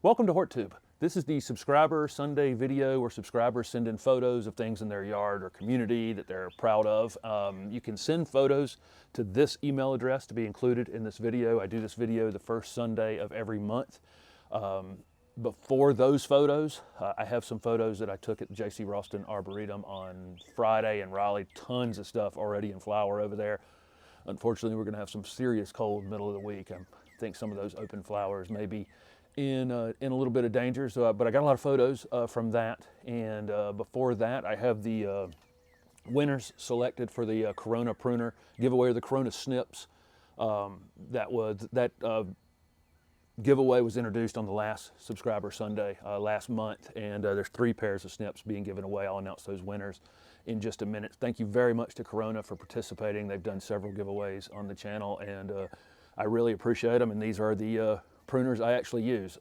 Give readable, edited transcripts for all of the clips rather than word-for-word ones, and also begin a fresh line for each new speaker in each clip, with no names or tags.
Welcome to HortTube. This is the subscriber Sunday video where subscribers send in photos of things in their yard or community that they're proud of. You can send photos to this email address to be included in this video. I do this video the first Sunday of every month. Before those photos, I have some photos that I took at J.C. Ralston Arboretum on Friday in Raleigh. Tons of stuff already in flower over there. Unfortunately, we're going to have some serious cold middle of the week. I think some of those open flowers may be in a little bit of danger, but I got a lot of photos from that. And before that, I have the winners selected for the Corona Pruner giveaway, or the Corona Snips. That giveaway was introduced on the last Subscriber Sunday last month, and there's 3 pairs of Snips being given away. I'll announce those winners in just a minute. Thank you very much to Corona for participating. They've done several giveaways on the channel, and I really appreciate them. And these are the pruners I actually use.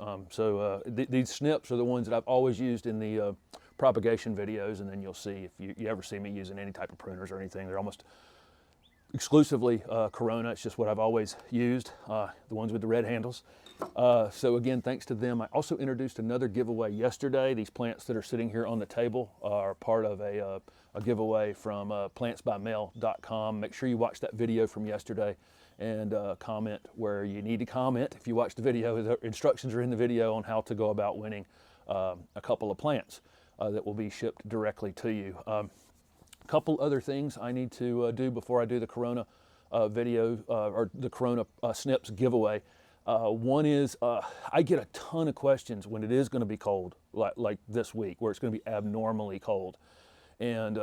These Snips are the ones that I've always used in the propagation videos, and then you'll see if you ever see me using any type of pruners or anything, they're almost exclusively Corona. It's just what I've always used, the ones with the red handles. So again, thanks to them. I also introduced another giveaway yesterday. These plants that are sitting here on the table are part of a giveaway from plantsbymail.com. Make sure you watch that video from yesterday and comment where you need to comment. If you watch the video, the instructions are in the video on how to go about winning a couple of plants that will be shipped directly to you. A couple other things I need to do before I do the Corona video or the Corona Snips giveaway. One is I get a ton of questions when it is going to be cold, like this week, where it's going to be abnormally cold. And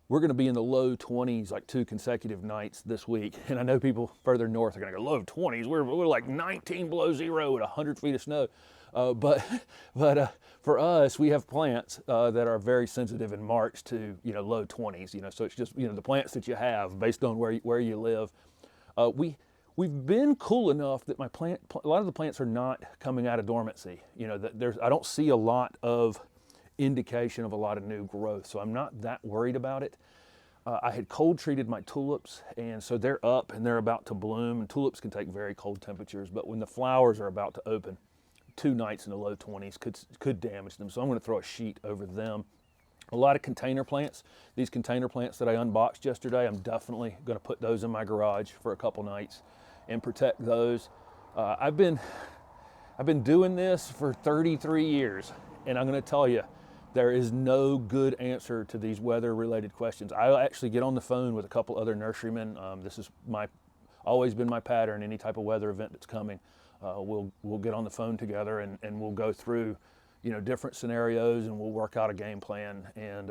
we're going to be in the low 20s like 2 consecutive nights this week. And I know people further north are going to go, low 20s? We're like 19 below zero at 100 feet of snow. But for us, we have plants that are very sensitive in March to, low 20s, so it's just, the plants that you have based on where you live. We've been cool enough that a lot of the plants are not coming out of dormancy. I don't see a lot of indication of a lot of new growth, so I'm not that worried about it. I had cold treated my tulips, and so they're up and they're about to bloom, and tulips can take very cold temperatures, but when the flowers are about to open, 2 nights in the low 20s could damage them, so I'm going to throw a sheet over them. A lot of container plants. These container plants that I unboxed yesterday, I'm definitely going to put those in my garage for a couple nights and protect those. I've been doing this for 33 years, and I'm going to tell you, there is no good answer to these weather-related questions. I'll actually get on the phone with a couple other nurserymen. This is always been my pattern. Any type of weather event that's coming, we'll get on the phone together and we'll go through, different scenarios, and we'll work out a game plan. And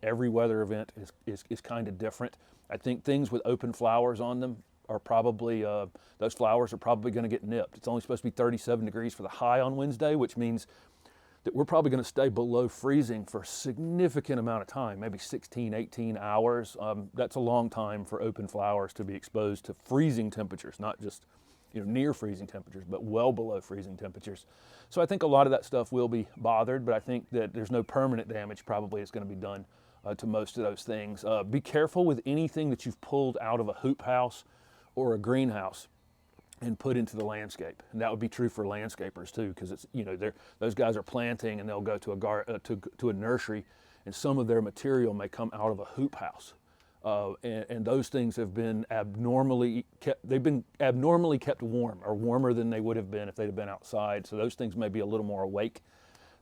every weather event is kind of different. I think things with open flowers on them are probably, those flowers are probably going to get nipped. It's only supposed to be 37 degrees for the high on Wednesday, which means that we're probably going to stay below freezing for a significant amount of time, maybe 16, 18 hours. That's a long time for open flowers to be exposed to freezing temperatures, not just near freezing temperatures, but well below freezing temperatures. So I think a lot of that stuff will be bothered, but I think that there's no permanent damage probably is going to be done to most of those things. Be careful with anything that you've pulled out of a hoop house or a greenhouse and put into the landscape, and that would be true for landscapers too, because it's those guys are planting and they'll go to a nursery, and some of their material may come out of a hoop house, and those things have been abnormally kept. They've been abnormally kept warm, or warmer than they would have been if they'd have been outside. So those things may be a little more awake.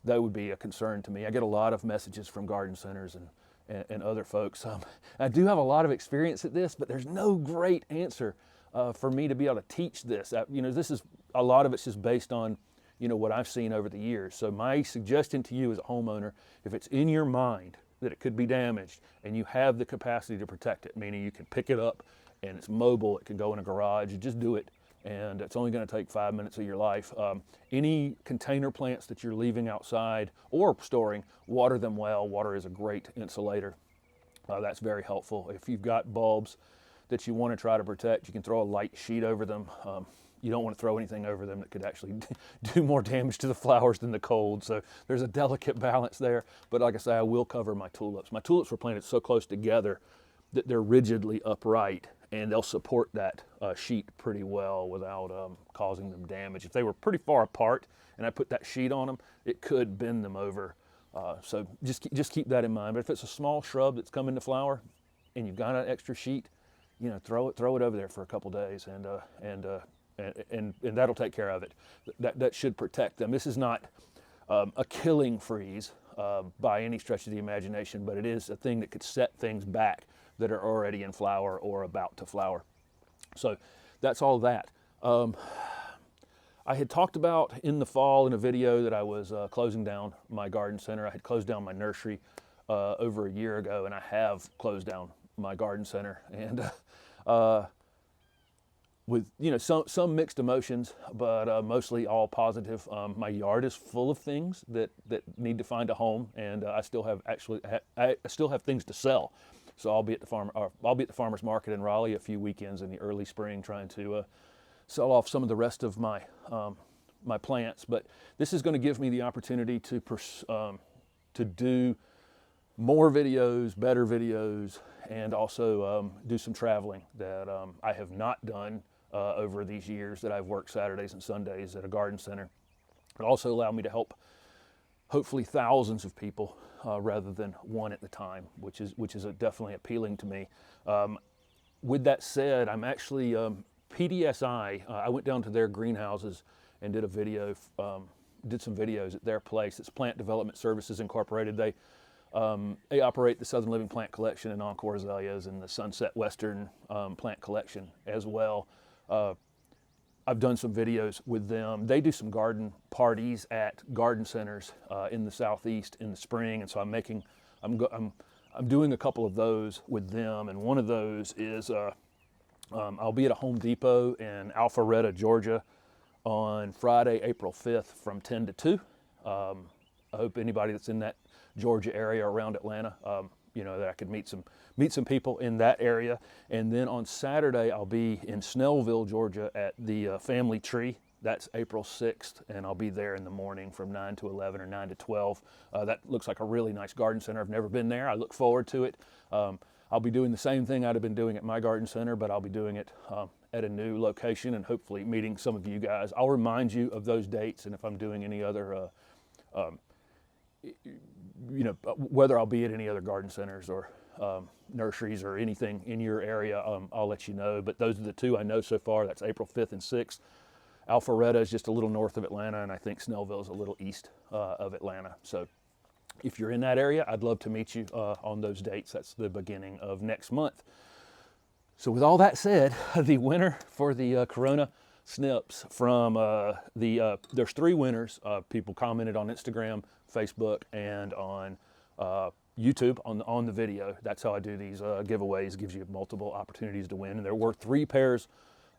That would be a concern to me. I get a lot of messages from garden centers and other folks. I do have a lot of experience at this, but there's no great answer for me to be able to teach this. This is a lot of it's just based on what I've seen over the years. So my suggestion to you as a homeowner, if it's in your mind that it could be damaged and you have the capacity to protect it, meaning you can pick it up and it's mobile, it can go in a garage, just do it, and it's only going to take 5 minutes of your life. Any container plants that you're leaving outside or storing, water them well. Water is a great insulator. That's very helpful. If you've got bulbs that you want to try to protect, you can throw a light sheet over them. You don't want to throw anything over them that could actually do more damage to the flowers than the cold. So there's a delicate balance there. But like I say, I will cover my tulips. My tulips were planted so close together that they're rigidly upright. and they'll support that sheet pretty well without causing them damage. If they were pretty far apart and I put that sheet on them, it could bend them over. So just keep that in mind. But if it's a small shrub that's coming to flower and you've got an extra sheet, you know, throw it over there for a couple days, and that'll take care of it. That should protect them. This is not a killing freeze by any stretch of the imagination, but it is a thing that could set things back that are already in flower or about to flower. So that's all that. I had talked about in the fall in a video that I was closing down my garden center. I had closed down my nursery over a year ago, and I have closed down my garden center, and with, you know, some mixed emotions, but mostly all positive. My yard is full of things that need to find a home, and I still have I still have things to sell. So I'll be at the farmers market in Raleigh a few weekends in the early spring, trying to sell off some of the rest of my my plants. But this is going to give me the opportunity to do more videos, better videos, and also do some traveling that I have not done over these years that I've worked Saturdays and Sundays at a garden center. It also allowed me to help hopefully thousands of people rather than one at the time, which is definitely appealing to me. With that said, I'm actually PDSI. I went down to their greenhouses and did a video, did some videos at their place. It's Plant Development Services Incorporated. They operate the Southern Living Plant Collection and Encore Azaleas and the Sunset Western Plant Collection as well. I've done some videos with them. They do some garden parties at garden centers in the Southeast in the spring, and so I'm doing a couple of those with them. And one of those is I'll be at a Home Depot in Alpharetta, Georgia, on Friday, April 5th, from 10 to 2. I hope anybody that's in that Georgia area around Atlanta, you know, that I could meet some people in that area. And then on Saturday, I'll be in Snellville, Georgia at the Family Tree. That's April 6th, and I'll be there in the morning from 9 to 11 or 9 to 12. That looks like a really nice garden center. I've never been there. I look forward to it. I'll be doing the same thing I'd have been doing at my garden center, but I'll be doing it at a new location and hopefully meeting some of you guys. I'll remind you of those dates, and if I'm doing any other you know, whether I'll be at any other garden centers or nurseries or anything in your area, I'll let you know. But those are the two I know so far. That's April 5th and 6th. Alpharetta is just a little north of Atlanta, and I think Snellville is a little east of Atlanta. So if you're in that area, I'd love to meet you on those dates. That's the beginning of next month. So with all that said, the winner for the Corona Snips from there's 3 winners. People commented on Instagram, Facebook, and on YouTube on the video. That's how I do these giveaways. Gives you multiple opportunities to win. And there were 3 pairs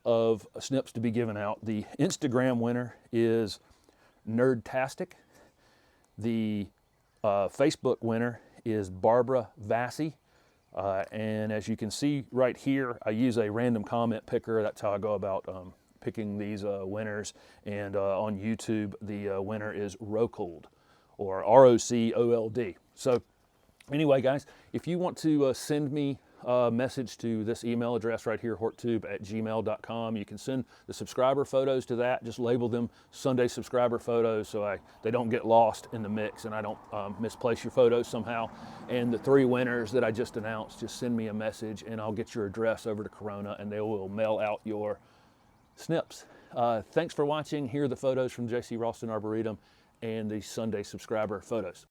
of Snips to be given out. The Instagram winner is Nerdtastic. The Facebook winner is Barbara Vassy. And as you can see right here, I use a random comment picker. That's how I go about picking these winners. And on YouTube, the winner is Rocold, or ROCOLD. So anyway, guys, if you want to send me a message to this email address right here, horttube@gmail.com, you can send the subscriber photos to that. Just label them Sunday subscriber photos so they don't get lost in the mix and I don't misplace your photos somehow. And the 3 winners that I just announced, just send me a message and I'll get your address over to Corona and they will mail out your Snips. Thanks for watching. Here are the photos from J.C. Ralston Arboretum and the Sunday subscriber photos.